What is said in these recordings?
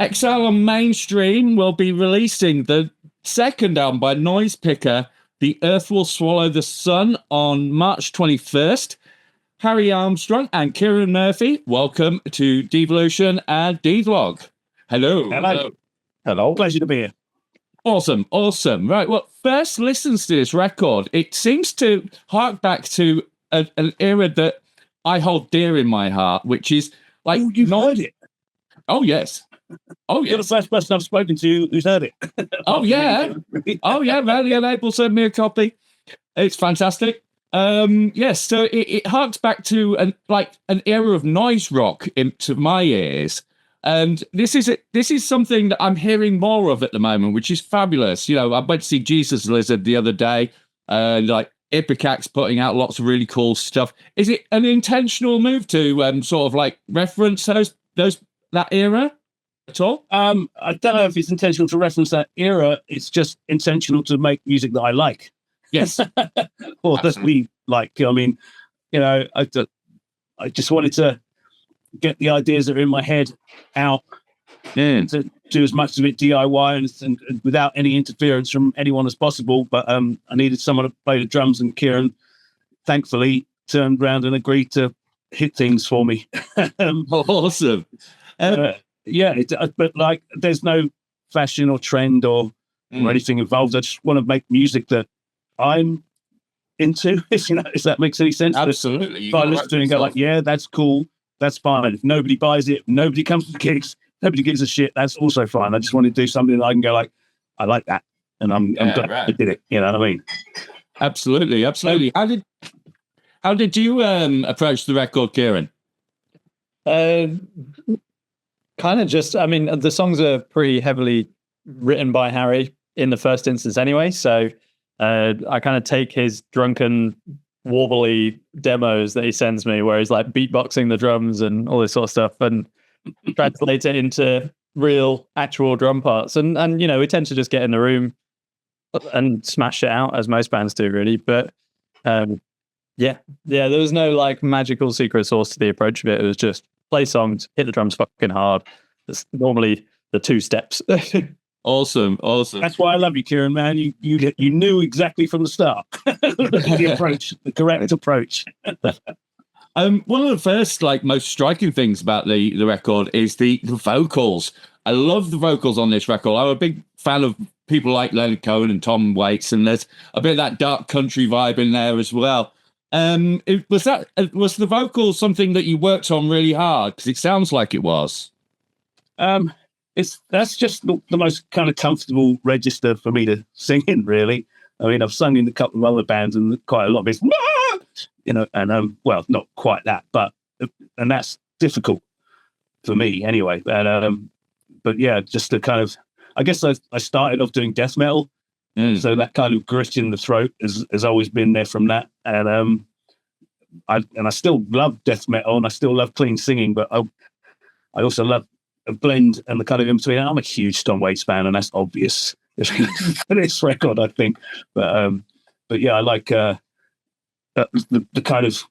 Exile on Mainstream will be releasing the second album by Noisepicker, The Earth Will Swallow the Sun, on March 21st. Harry Armstrong and Kieran Murphy, welcome to Devolution and Devlog. Hello. Hello. Hello. Pleasure to be here. Awesome. Right, well, first listens to this record, it seems to hark back to an era that I hold dear in my heart, which is like... Oh, you've heard it? Oh, yes. You're the first person I've spoken to who's heard it. Oh, yeah. Randy and April sent me a copy. It's fantastic. Yes, so it harks back to an era of noise rock to my ears. And this is something that I'm hearing more of at the moment, which is fabulous. You know, I went to see Jesus Lizard the other day, Ipecac putting out lots of really cool stuff. Is it an intentional move to sort of reference that era at all? I don't know if it's intentional to reference that era. It's just intentional to make music that I like. Yes. Or that we like. I mean, you know, I just wanted to get the ideas that are in my head out to do as much of it DIY and without any interference from anyone as possible. But I needed someone to play the drums, and Kieran thankfully turned around and agreed to hit things for me. Awesome. But there's no fashion or trend or anything involved. I just want to make music that I'm into, if that makes any sense. Absolutely. If I listen to it and go yeah, that's cool, that's fine. If nobody buys it, if nobody comes to the gigs, nobody gives a shit, that's also fine. I just want to do something that I can go I like that, and I'm glad I did it. You know what I mean? Absolutely. How did you approach the record, Kieran? Kind of just, I mean, the songs are pretty heavily written by Harry in the first instance anyway, so I kind of take his drunken, warbly demos that he sends me, where he's beatboxing the drums and all this sort of stuff, and translate it into real, actual drum parts. And we tend to just get in the room and smash it out, as most bands do, really. But there was no magical secret sauce to the approach of it. It was just play songs, hit the drums fucking hard. That's normally the two steps. Awesome. That's why I love you, Kieran, man. You knew exactly from the start the approach, the correct approach. One of the first, most striking things about the record is the vocals. I love the vocals on this record. I'm a big fan of people like Leonard Cohen and Tom Waits, and there's a bit of that dark country vibe in there as well. Was the vocals something that you worked on really hard? Because it sounds like it was. That's just the most kind of comfortable register for me to sing in, really. I mean, I've sung in a couple of other bands, and quite a lot of it's, and not quite that, and that's difficult for me anyway. And but yeah, just to kind of, I guess I started off doing death metal, so that kind of grit in the throat has always been there from that. And I still love death metal, and I still love clean singing, but I also love a blend and the kind of in between. I'm a huge Tom Waits fan, and that's obvious for this record, I think. But yeah, I like the kind of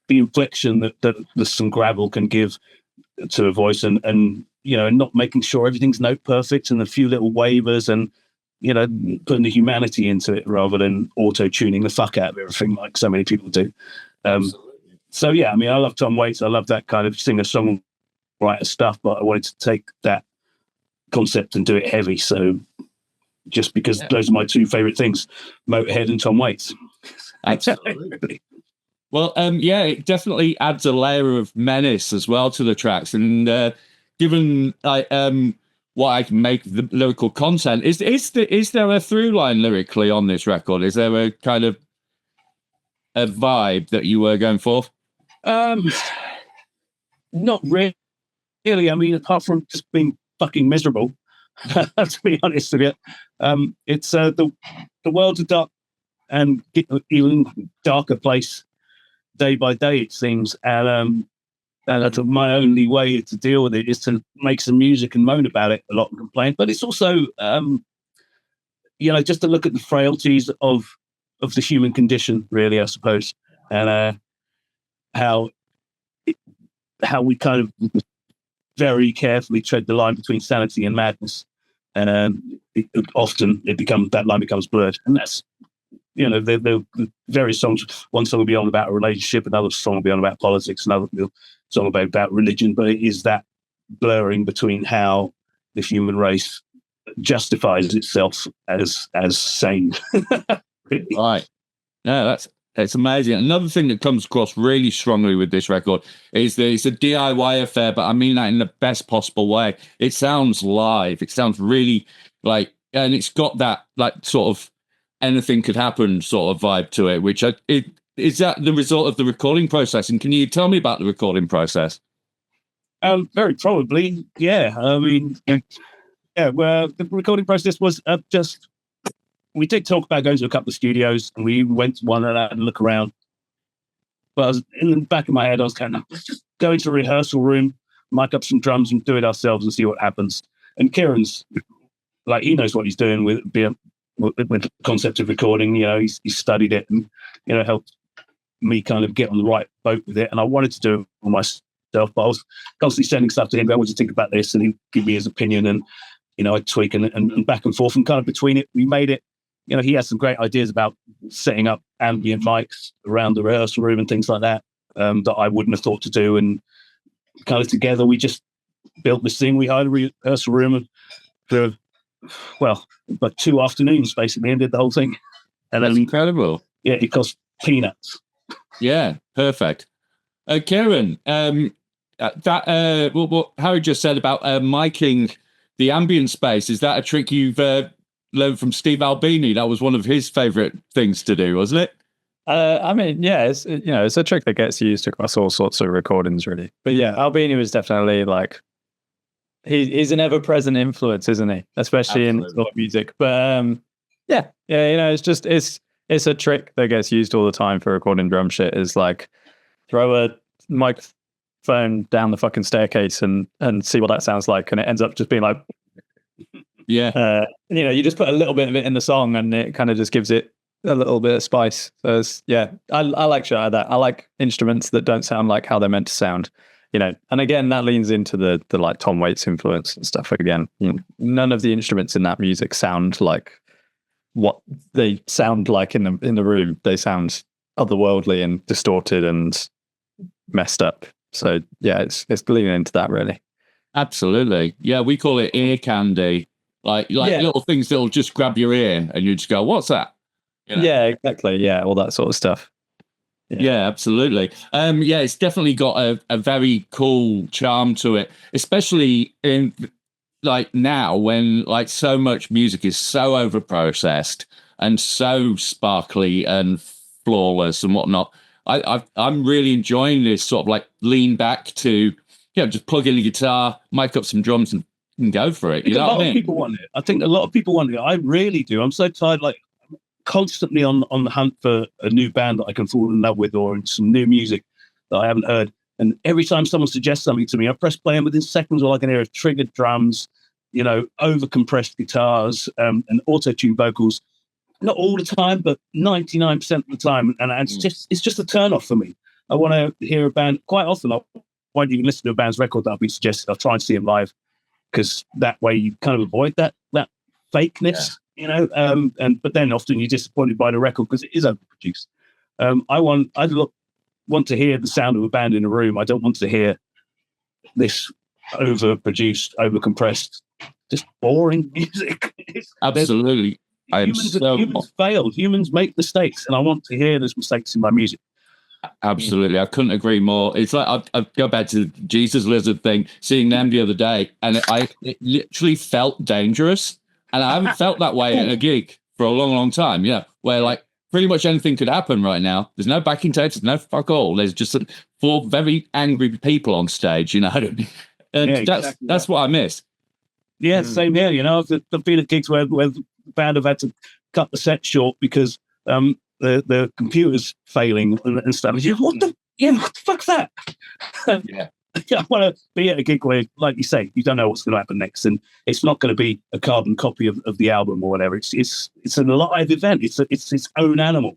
the inflection that some gravel can give to a voice, and not making sure everything's note perfect, and a few little wavers, and putting the humanity into it rather than auto tuning the fuck out of everything like so many people do. So yeah, I mean, I love Tom Waits. I love that kind of singer-songwriter stuff, but I wanted to take that concept and do it heavy. So just because those are my two favorite things, Motorhead and Tom Waits. Absolutely. Well, it definitely adds a layer of menace as well to the tracks. And given what I can make of the lyrical content, is there a through line lyrically on this record? Is there a kind of a vibe that you were going for? Not really. I mean, apart from just being fucking miserable, to be honest with you, it's the world's a dark and even darker place day by day, it seems. And that's my only way to deal with it is to make some music and moan about it a lot and complain. But it's also, just to look at the frailties of the human condition, really, I suppose, and how we kind of very carefully tread the line between sanity and madness. And often that line becomes blurred. And that's, the various songs. One song will be on about a relationship, another song will be on about politics, another song will be about religion. But it is that blurring between how the human race justifies itself as sane. Really. Right. No, it's amazing. Another thing that comes across really strongly with this record is that it's a DIY affair, but I mean that in the best possible way. It sounds live. It sounds really and it's got that sort of anything could happen sort of vibe to it, which is that the result of the recording process? And can you tell me about the recording process? Very probably, yeah. I mean, well, the recording process was we did talk about going to a couple of studios, and we went to one and had a look around. But I was, in the back of my head, I was kind of, let's just go into a rehearsal room, mic up some drums, and do it ourselves and see what happens. And Kieran's he knows what he's doing with the concept of recording. He studied it and helped me kind of get on the right boat with it. And I wanted to do it for myself, but I was constantly sending stuff to him. I wanted to think about this, and he'd give me his opinion, and I'd tweak and back and forth, and kind of between it, we made it. He had some great ideas about setting up ambient mics around the rehearsal room and things like that that I wouldn't have thought to do. And kind of together, we just built this thing. We hired a rehearsal room for, about 2 afternoons, basically, and did the whole thing. And that's incredible. Yeah, it cost peanuts. Yeah, perfect. Kieran, what Harry just said about miking the ambient space, is that a trick you've learned from Steve Albini? That was one of his favorite things to do, wasn't it? I mean, yeah, it's it's a trick that gets used across all sorts of recordings, really. But yeah, Albini was definitely he's an ever-present influence, isn't he? Especially Absolutely. In sort of music. But it's a trick that gets used all the time for recording drum shit. Is throw a microphone down the fucking staircase and see what that sounds like, and it ends up just being yeah. You just put a little bit of it in the song, and it kind of just gives it a little bit of spice. So I like shit like that. I like instruments that don't sound like how they're meant to sound. And again, that leans into the Tom Waits influence and stuff. Again, none of the instruments in that music sound like what they sound like in the room. They sound otherworldly and distorted and messed up. So yeah, it's leaning into that, really. Absolutely. Yeah, we call it ear candy. Little things that'll just grab your ear and you just go, what's that? Yeah, exactly. Yeah, all that sort of stuff. Yeah, absolutely. It's definitely got a very cool charm to it, especially in now when so much music is so overprocessed and so sparkly and flawless and whatnot. I'm really enjoying this sort of lean back to just plug in the guitar, mic up some drums and go for it. A lot of people want it. I think a lot of people want it. I really do. I'm so tired, constantly on the hunt for a new band that I can fall in love with, or some new music that I haven't heard. And every time someone suggests something to me, I press play, and within seconds, all I can hear is triggered drums, over compressed guitars, and auto-tune vocals. Not all the time, but 99% of the time. And it's just a turn off for me. I want to hear a band quite often. Why do you listen to a band's record that I've been suggested? I'll try and see them live, because that way you kind of avoid that fakeness. Yeah. But then often you're disappointed by the record because it is overproduced. I want to hear the sound of a band in a room. I don't want to hear this overproduced, overcompressed, just boring music. Absolutely. Humans fail. Humans make mistakes, and I want to hear those mistakes in my music. Absolutely. I couldn't agree more. It's I go back to the Jesus Lizard thing, seeing them the other day, and it literally felt dangerous. And I haven't felt that way at a gig for a long, long time. Where pretty much anything could happen right now. There's no backing tapes, there's no fuck all. There's just 4 very angry people on stage, And that's what I miss. Yeah, same here. I've been at gigs where the band have had to cut the set short because the computer's failing and stuff. What the fuck's that? I want to be at a gig where, like you say, you don't know what's going to happen next, and it's not going to be a carbon copy of the album or whatever. It's a live event. It's its own animal,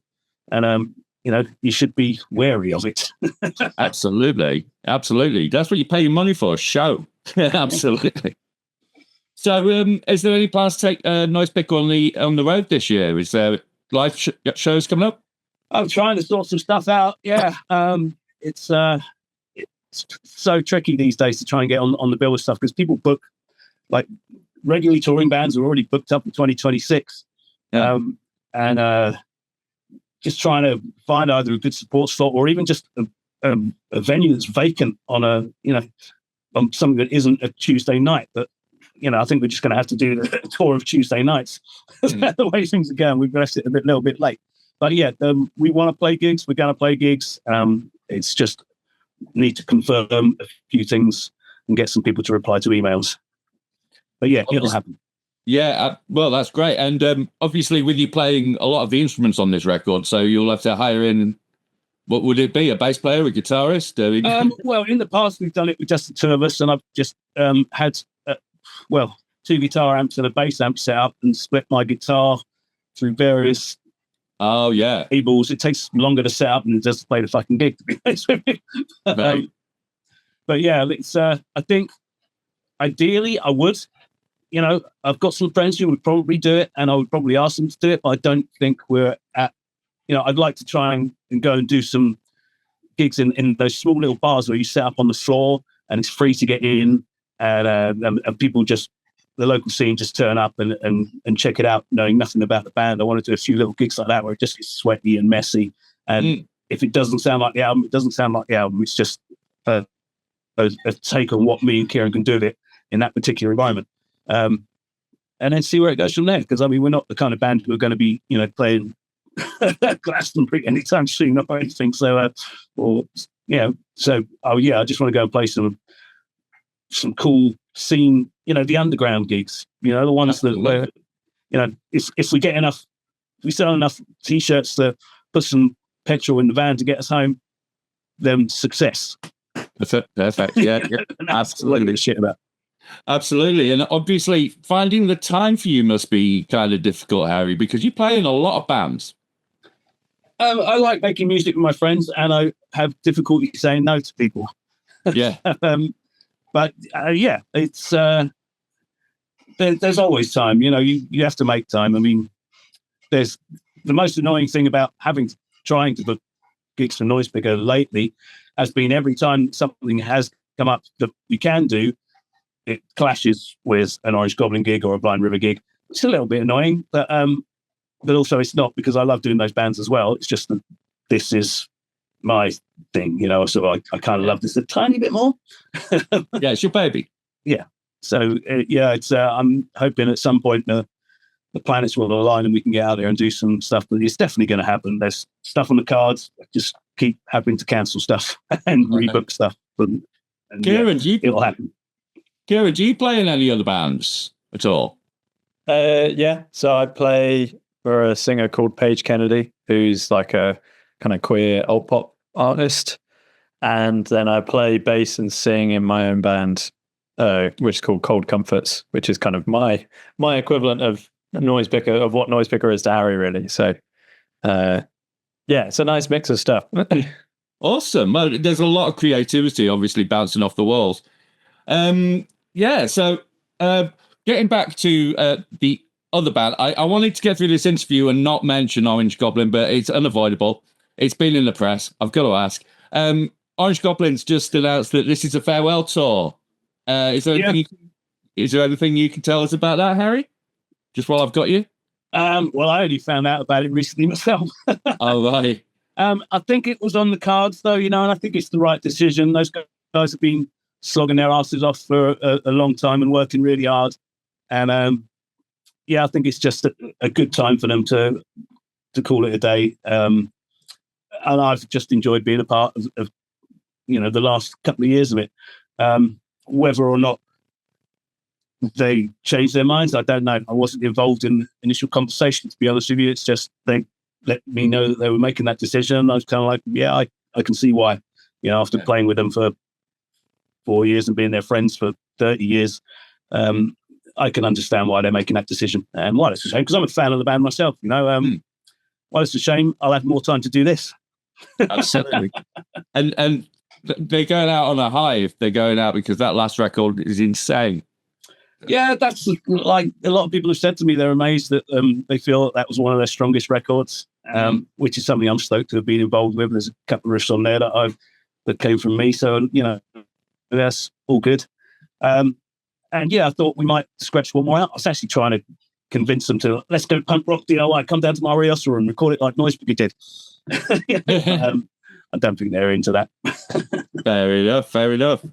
and you should be wary of it. Absolutely. That's what you pay your money for, a show. Absolutely. So, is there any plans to take Noisepicker on the road this year? Is there live shows coming up? I'm trying to sort some stuff out. Yeah, it's so tricky these days to try and get on the bill with stuff because people book like regularly touring bands are already booked up for 2026, and just trying to find either a good support slot or even just a venue that's vacant on on something that isn't a Tuesday night. But I think we're just going to have to do the tour of Tuesday nights. The way things are going, we've left it a little bit late. But yeah, we want to play gigs. We're going to play gigs. It's just need to confirm a few things and get some people to reply to emails. But yeah, it'll happen. Yeah, well, that's great. And obviously, with you playing a lot of the instruments on this record, so you'll have to hire in. What would it be? A bass player, a guitarist? Well, in the past, we've done it with just the two of us, and I've just had two guitar amps and a bass amp set up and split my guitar through various. Oh yeah, cables. It takes longer to set up than it does to play the fucking gig. To be honest with you. But yeah, it's. I think ideally I would. I've got some friends who would probably do it, and I would probably ask them to do it. But I don't think we're at. I'd like to try and go and do some gigs in those small little bars where you set up on the floor and it's free to get in, and people just. The local scene just turn up and check it out, knowing nothing about the band. I want to do a few little gigs like that where it just gets sweaty and messy. And if it doesn't sound like the album, it doesn't sound like the album. It's just a take on what me and Kieran can do with it in that particular environment. And then see where it goes from there. Because, we're not the kind of band who are going to be, playing Glastonbury anytime soon or anything. So, I just want to go and play some cool scene, the underground gigs, the ones that where, if we get enough, if we sell enough t-shirts to put some petrol in the van to get us home, then success. Perfect. Yeah. Absolutely. Shit about. Absolutely. And obviously finding the time for you must be kind of difficult, Harry, because you play in a lot of bands. I like making music with my friends and I have difficulty saying no to people. Yeah. But it's there's always time. You have to make time. There's the most annoying thing about trying to book gigs for Noisepicker lately has been every time something has come up that we can do, it clashes with an Orange Goblin gig or a Blind River gig. It's a little bit annoying, but also it's not because I love doing those bands as well. It's just that this is my thing, so I kind of love this a tiny bit more. Yeah, it's your baby. Yeah. So it's I'm hoping at some point the planets will align and we can get out there and do some stuff, but it's definitely going to happen. There's stuff on the cards. Just keep having to cancel stuff and rebook stuff. And Kieran, it'll happen. Kieran, do you play in any other bands at all? Yeah. So I play for a singer called Paige Kennedy, who's like a kind of queer old pop artist, and then I play bass and sing in my own band, which is called Cold Comforts, which is kind of my equivalent of Noisepicker, of what Noisepicker is to Harry, really. So, it's a nice mix of stuff. Awesome. Well, there's a lot of creativity, obviously, bouncing off the walls. So getting back to the other band, I wanted to get through this interview and not mention Orange Goblin, but it's unavoidable. It's been in the press. I've got to ask. Orange Goblin's just announced that this is a farewell tour. Is there anything you can tell us about that, Harry? Just while I've got you. Well, I only found out about it recently myself. Oh, right. I think it was on the cards, though, and I think it's the right decision. Those guys have been slogging their asses off for a long time and working really hard. And I think it's just a good time for them to call it a day. And I've just enjoyed being a part of the last couple of years of it. Whether or not they changed their minds, I don't know. I wasn't involved in the initial conversation, to be honest with you. It's just they let me know that they were making that decision. And I was kind of like, I can see why. After playing with them for 4 years and being their friends for 30 years, I can understand why they're making that decision. And why it's a shame, because I'm a fan of the band myself. Why it's a shame, I'll have more time to do this. Absolutely. And they're going out on a high if they're going out, because that last record is insane. Yeah, that's like a lot of people have said to me. They're amazed that they feel that was one of their strongest records, which is something I'm stoked to have been involved with. There's a couple of riffs on there that came from me, so that's all good. And yeah, I thought we might scratch one more out. I was actually trying to convince them to let's go punk rock DIY. Come down to my Riosser and record it like Noisepicker did. I don't think they're into that. Fair enough.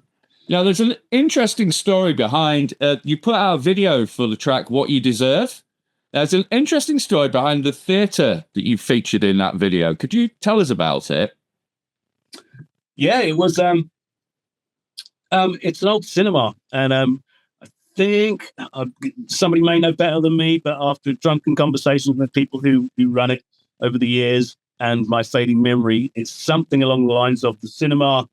Now, there's an interesting story behind, you put out a video for the track What You Deserve. There's an interesting story behind the theatre that you featured in that video. Could you tell us about it? Yeah, it was, it's an old cinema. And I think somebody may know better than me, but after drunken conversations with people who run it over the years and my fading memory, it's something along the lines of the cinema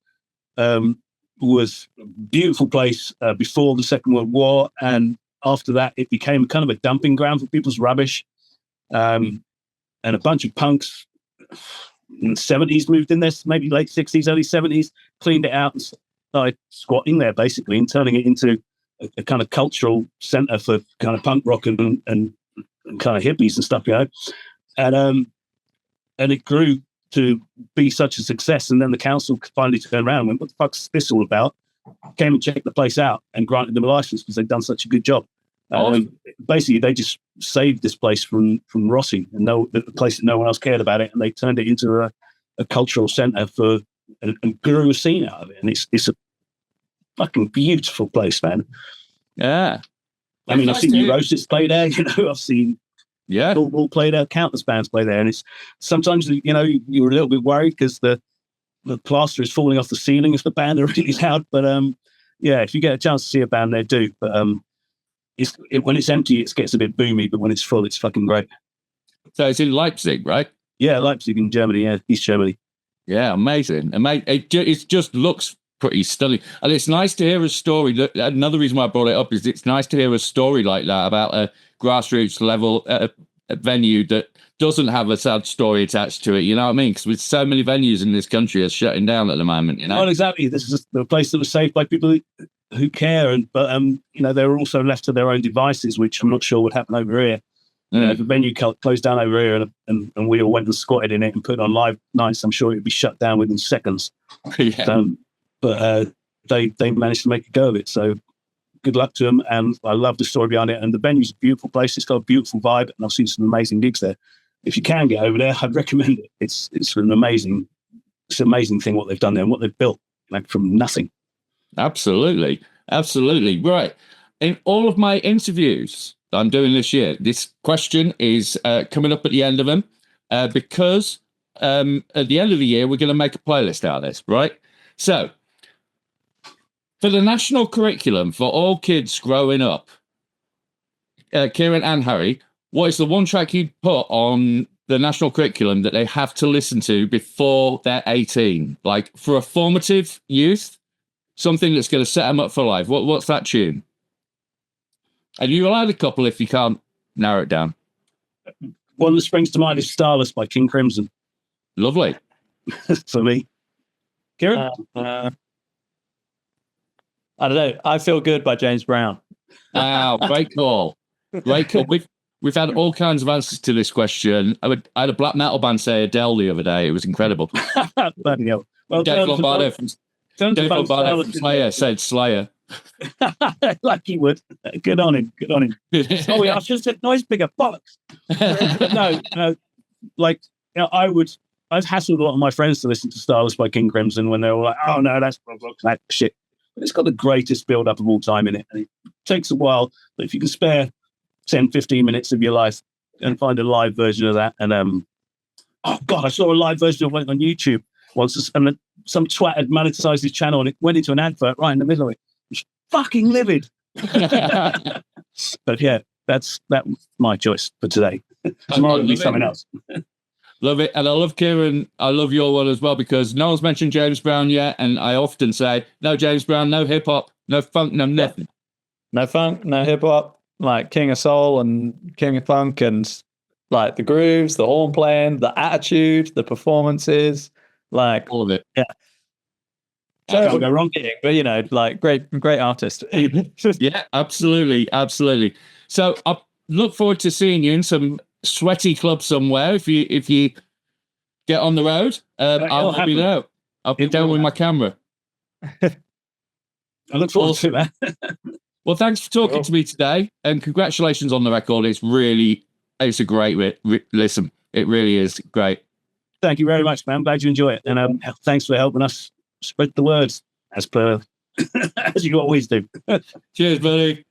was a beautiful place before the Second World War, and after that it became kind of a dumping ground for people's rubbish, and a bunch of punks in the 70s moved in there, maybe late 60s, early 70s, cleaned it out and started squatting there basically and turning it into a kind of cultural center for kind of punk rock and kind of hippies and stuff, and it grew to be such a success. And then the council finally turned around and went, what the fuck's this all about? Came and checked the place out and granted them a license because they'd done such a good job. Basically, they just saved this place from rotting, and the place that no one else cared about it, and they turned it into a cultural centre and grew a scene out of it. And it's a fucking beautiful place, man. Yeah. I mean, I've seen Neurosis play there, I've seen all play there, countless bands play there, and it's sometimes you're a little bit worried because the plaster is falling off the ceiling if the band are really loud. But if you get a chance to see a band there, do. But when it's empty, it gets a bit boomy, but when it's full, it's fucking great. So it's in Leipzig, right? Yeah, Leipzig in Germany. Yeah, East Germany. Yeah, amazing. It just looks pretty stunning, and it's nice to hear a story. Another reason why I brought it up is it's nice to hear a story like that about a grassroots level a venue that doesn't have a sad story attached to it. You know what I mean? Because with so many venues in this country are shutting down at the moment. Well, exactly. This is the place that was saved by people who care, but they were also left to their own devices, which I'm not sure would happen over here. If a venue closed down over here and we all went and squatted in it and put on live nights, I'm sure it would be shut down within seconds. But they managed to make a go of it. So good luck to them. And I love the story behind it. And the venue's a beautiful place. It's got a beautiful vibe. And I've seen some amazing gigs there. If you can get over there, I'd recommend it. It's an amazing thing what they've done there and what they've built from nothing. Absolutely. Right. In all of my interviews that I'm doing this year, this question is coming up at the end of them because at the end of the year, we're going to make a playlist out of this, right? So, for the national curriculum for all kids growing up, Kieran and Harry, what is the one track you'd put on the national curriculum that they have to listen to before they're 18? Like, for a formative youth, something that's going to set them up for life. What's that tune? And you're allowed a couple if you can't narrow it down. One that springs to mind is Starless by King Crimson. Lovely. For me. Kieran? I don't know. I Feel Good by James Brown. Wow, great call. Great call. We've had all kinds of answers to this question. I had a black metal band say Adele the other day. It was incredible. Bloody hell. Well, Dave Lombardo from Slayer said Slayer. Like he would. Good on him. Oh, yeah, I should have said Noisepicker. Bollocks. No. I've hassled a lot of my friends to listen to Starless by King Crimson when they were like, oh no, that's that shit. But it's got the greatest build-up of all time in it. And it takes a while, but if you can spare 10, 15 minutes of your life and find a live version of that. And oh God, I saw a live version of it on YouTube once, and some twat had monetized his channel and it went into an advert right in the middle of it. It was fucking livid. But yeah, that's my choice for today. Tomorrow will be something else. Love it. And I love Kieran. I love your one as well because no one's mentioned James Brown yet. And I often say, no James Brown, no hip hop, no funk, no nothing. No funk, no hip hop. Like King of Soul and King of Funk and like the grooves, the horn playing, the attitude, the performances, like all of it. Yeah. Can't go wrong. But you know, like great artist. Yeah, absolutely. So I look forward to seeing you in some sweaty club somewhere. If you get on the road, I'll let you know. I'll be down with my camera. I look forward to that. Well, thanks for talking to me today, and congratulations on the record. It's a great listen. It really is great. Thank you very much, man. Glad you enjoy it, and thanks for helping us spread the words as you always do. Cheers, buddy.